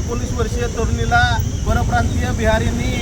19 वर्षीय तरुणीला परप्रांतीय बिहारींनी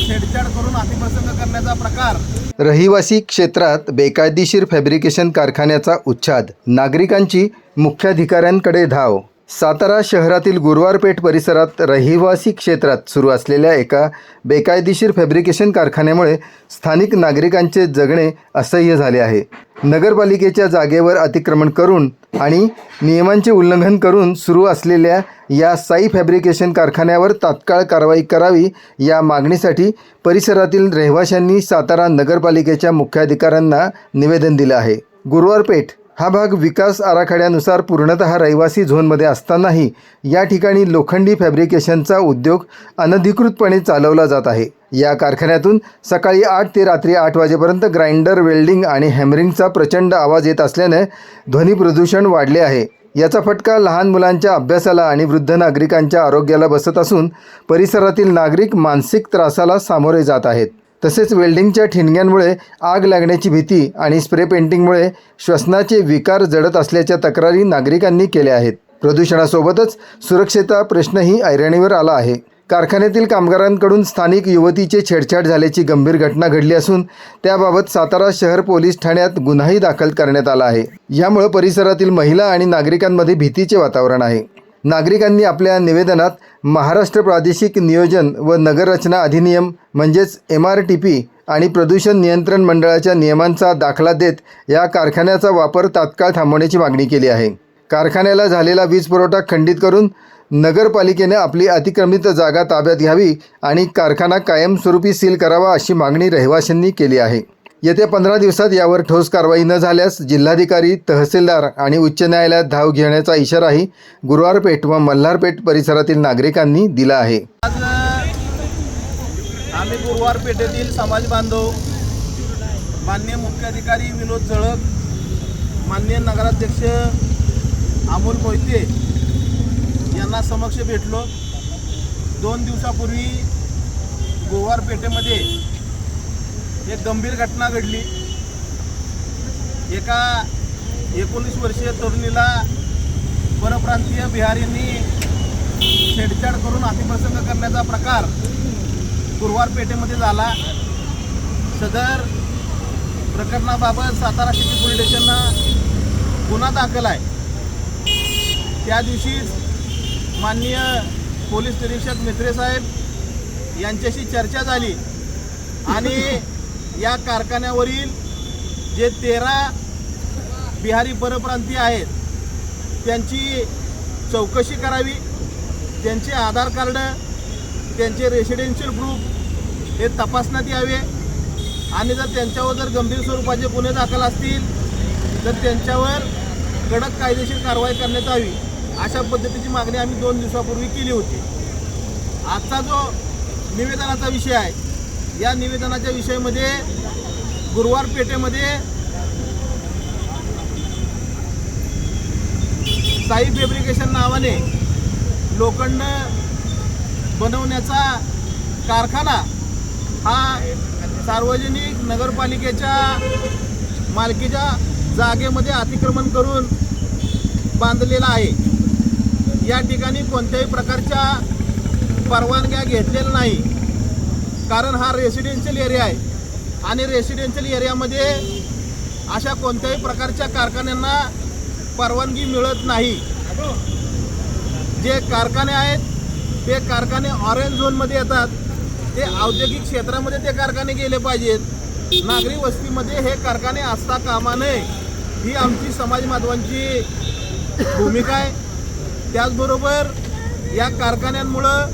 छेडछाड करून अतिप्रसंग करण्याचा प्रकार। रहिवासी क्षेत्रात बेकायदेशीर फॅब्रिकेशन कारखान्याचा उच्छाद, नागरिकांची मुख्याधिकाऱ्यांकडे धाव। सातारा शहरातील गुरुवारपेठ परिसरात रहिवासी क्षेत्रात सुरू असलेल्या एका बेकायदेशीर फॅब्रिकेशन कारखान्यामुळे स्थानिक नागरिकांचे जगणे असह्य झाले आहे। नगरपालिकेच्या जागेवर अतिक्रमण करून आणि नियमांचे उल्लंघन करून सुरू असलेल्या या साई फॅब्रिकेशन कारखान्यावर तात्काळ कारवाई करावी या मागणीसाठी परिसरातील रहिवाशांनी सातारा नगरपालिकेच्या मुख्याधिकाऱ्यांना निवेदन दिलं आहे। गुरुवारपेठ हा भाग विकास आराखड्यानुसार पूर्णतः रहिवासी झोनमध्ये असतानाही या ठिकाणी लोखंडी फॅब्रिकेशनचा उद्योग अनधिकृतपणे चालवला जात आहे। या कारखान्यातून सकाळी 8 ते रात्री 8 वाजेपर्यंत ग्राइंडर, वेल्डिंग आणि हॅमरिंगचा प्रचंड आवाज येत असल्याने ध्वनी प्रदूषण वाढले आहे। याचा फटका लहान मुलांच्या अभ्यासाला आणि वृद्ध नागरिकांच्या आरोग्याला बसत असून परिसरातील नागरिक मानसिक त्रासाला सामोरे जात आहेत। तसेच वेल्डिंगच्या ठिणग्यांमुळे आग लागण्याची भीती आणि स्प्रे पेंटिंगमुळे श्वसनाचे विकार जडत असल्याच्या तक्रारी नागरिकांनी केल्या आहेत। प्रदूषणासोबतच सुरक्षेचा प्रश्नही ऐरणीवर आला आहे। कारखान्यातील कामगारांकडून स्थानिक युवतीचे छेडछाड झाल्याची गंभीर घटना घडली असून त्याबाबत सातारा शहर पोलीस ठाण्यात गुन्हाही दाखल करण्यात आला आहे। यामुळे परिसरातील महिला आणि नागरिकांमध्ये भीतीचे वातावरण आहे। नागरिकांनी आपल्या निवेदनात महाराष्ट्र प्रादेशिक नियोजन व नगररचना अधिनियम म्हणजेच MRTP आणि प्रदूषण नियंत्रण मंडळाच्या नियमांचा दाखला देत या कारखान्याचा वापर तात्काळ थांबवण्याची मागणी केली आहे। कारखान्याला झालेला वीज पुरवठा खंडित करून नगरपालिकेने आपली अतिक्रमित जागा ताब्यात घ्यावी आणि कारखाना कायमस्वरूपी सील करावा अशी मागणी रहिवाशांनी केली आहे। येत्या 15 दिवसात यावर ठोस कारवाई न झाल्यास जिल्हाधिकारी, तहसीलदार आणि उच्च न्यायालयात धाव घेण्याचा इशाराही गुरुवारपेठ व मल्हारपेठ परिसरातील नागरिकांनी दिला आहे। आज आम्ही गुरुवारपेठेतील समाज बांधव, माननीय मुख्याधिकारी विनोद जळक, माननीय नगराध्यक्ष अमोल मोहिते यांना समक्ष भेटलो। 2 दिवसापूर्वी गुरुवारपेठेमध्ये एक गंभीर घटना घडली। एका 19 वर्षीय तरुणीला परप्रांतीय बिहारींनी छेडछाड करून अतिप्रसंग करण्याचा प्रकार गुरुवारपेठेमध्ये झाला। सदर प्रकरणाबाबत सातारा सिटी पोलीस स्टेशनला गुन्हा दाखल आहे। त्या दिवशीच माननीय पोलीस निरीक्षक मित्रे साहेब यांच्याशी चर्चा झाली आणि या कारखान्यावरील जे 13 बिहारी परप्रांतीय आहेत त्यांची चौकशी करावी, त्यांचे आधार कार्ड, त्यांचे रेसिडेन्शियल प्रूफ हे तपासण्यात यावे आणि जर त्यांच्यावर जर गंभीर स्वरूपाचे गुन्हे दाखल असतील तर त्यांच्यावर कडक कायदेशीर कारवाई करण्यात यावी अशा पद्धतीची मागणी आम्ही 2 दिवसापूर्वी केली होती। आजचा जो निवेदनाचा विषय आहे, या निवेदनाच्या विषयामध्ये गुरुवारपेठेमध्ये साई फॅब्रिकेशन नावाने लोखंड बनवण्याचा कारखाना हा सार्वजनिक नगरपालिकेच्या मालकीच्या जागेमध्ये अतिक्रमण करून बांधलेला आहे। या ठिकाणी कोणत्याही प्रकारच्या परवानग्या घेतलेल्या नाही, कारण हा रेसिडेन्शियल एरिया आहे आणि रेसिडेन्शियल एरियामध्ये अशा कोणत्याही प्रकारच्या कारखान्यांना परवानगी मिळत नाही। जे कारखाने आहेत ते कारखाने ऑरेंज झोनमध्ये येतात, ते औद्योगिक क्षेत्रामध्ये ते कारखाने गेले पाहिजेत। नागरी वस्तीमध्ये हे कारखाने असता कामा नये ही आमची समाज बांधवांची भूमिका आहे। त्याचबरोबर या कारखान्यांमुळं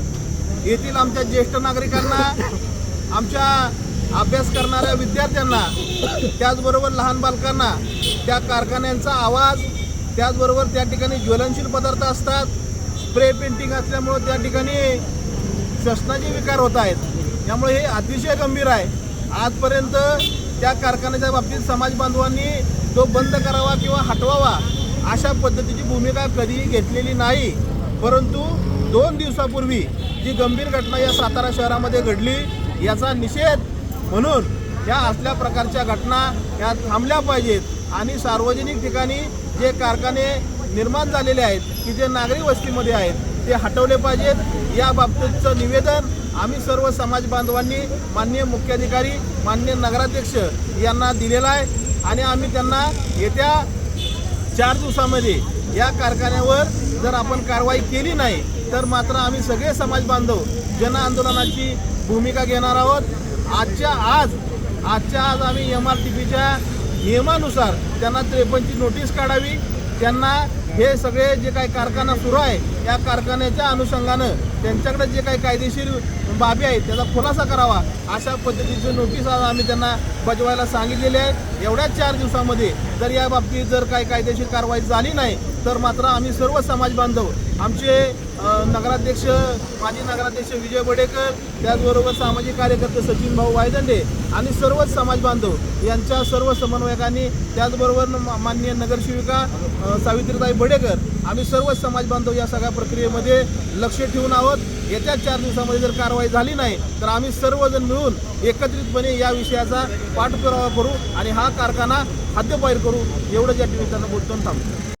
येथील आमच्या ज्येष्ठ नागरिकांना, आमच्या अभ्यास करणाऱ्या विद्यार्थ्यांना, त्याचबरोबर लहान बालकांना त्या कारखान्यांचा आवाज, त्याचबरोबर त्या ठिकाणी ज्वलनशील पदार्थ असतात, स्प्रे पेंटिंग असल्यामुळं त्या ठिकाणी श्वसनाचे विकार होत आहेत। त्यामुळे हे अतिशय गंभीर आहे। आजपर्यंत त्या कारखान्याच्या बाबतीत समाज बांधवांनी तो बंद करावा किंवा हटवावा अशा पद्धतीची भूमिका कधीही घेतलेली नाही। परंतु 2 दिवसापूर्वी जी गंभीर घटना या सातारा शहरामध्ये घडली, याचा निषेध म्हणून या असल्या प्रकारच्या घटना या थांबल्या पाहिजेत आणि सार्वजनिक ठिकाणी जे कारखाने निर्माण झालेले आहेत की जे नागरी वस्तीमध्ये आहेत ते हटवले पाहिजेत। या बाबतीतचं निवेदन आम्ही सर्व समाज बांधवांनी माननीय मुख्याधिकारी माननीय नगराध्यक्ष यांना दिलेला आहे आणि आम्ही त्यांना येत्या 4 दिवसामध्ये या कारखान्यावर जर आपण कारवाई केली नाही तर मात्र आम्ही सगळे समाज बांधव जन आंदोलनाची भूमिका घेणार आहोत। आजच्या आज आम्ही MRTPच्या नियमानुसार त्यांना 53ची नोटीस काढावी, त्यांना हे सगळे जे काही कारखाना सुरू आहे या कारखान्याच्या अनुषंगानं त्यांच्याकडे जे काही कायदेशीर बाबी आहेत त्याचा खुलासा करावा, अशा पद्धतीची नोटीस आज आम्ही त्यांना बजवायला सांगितलेली आहे। एवढ्या 4 दिवसामध्ये जर या बाबतीत जर काही कायदेशीर कारवाई झाली नाही तर मात्र आम्ही सर्व समाज बांधव आमचे नगराध्यक्ष माजी नगराध्यक्ष विजय बडेकर, त्याचबरोबर सामाजिक कार्यकर्ते सचिन भाऊ वायदंडे आणि सर्वच समाज बांधव यांच्या सर्व समन्वयकांनी, त्याचबरोबर माननीय नगरसेविका सावित्रीताई बडेकर, आम्ही सर्वच समाज बांधव या सगळ्या प्रक्रियेमध्ये लक्ष ठेवून आहोत। येत्या 4 दिवसामध्ये जर कारवाई झाली नाही तर आम्ही सर्वजण मिळून एकत्रितपणे या विषयाचा पाठपुरावा करू आणि हा कारखाना हद्दपार करू। एवढंच या निमित्तानं बोलतो थांबतो।